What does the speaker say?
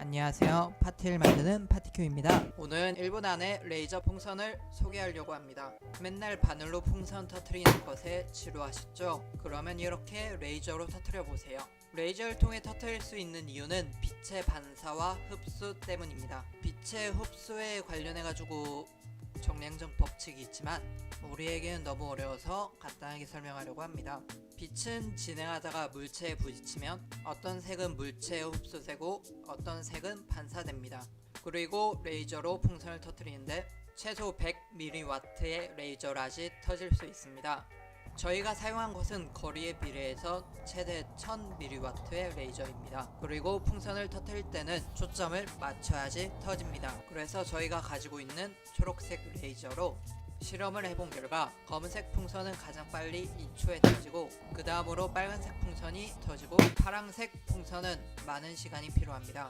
안녕하세요. 파티를 만드는 파티큐입니다. 오늘은 1분 안에 레이저 풍선을 소개하려고 합니다. 맨날 바늘로 풍선 터트리는 것에 지루하시죠? 그러면 이렇게 레이저로 터트려 보세요. 레이저를 통해 터트릴 수 있는 이유는 빛의 반사와 흡수 때문입니다. 빛의 흡수에 관련해가지고 정량적 법칙이 있지만 우리에게는 너무 어려워서 간단하게 설명하려고 합니다. 빛은 진행하다가 물체에 부딪히면 어떤 색은 물체의 흡수되고 어떤 색은 반사됩니다. 그리고 레이저로 풍선을 터뜨리는데 최소 100mW의 레이저라지 터질 수 있습니다. 저희가 사용한 것은 거리에 비례해서 최대 1000mW의 레이저입니다. 그리고 풍선을 터뜨릴 때는 초점을 맞춰야지 터집니다. 그래서 저희가 가지고 있는 초록색 레이저로 실험을 해본 결과 검은색 풍선은 가장 빨리 2초에 터지고 그 다음으로 빨간색 풍선이 터지고 파란색 풍선은 많은 시간이 필요합니다.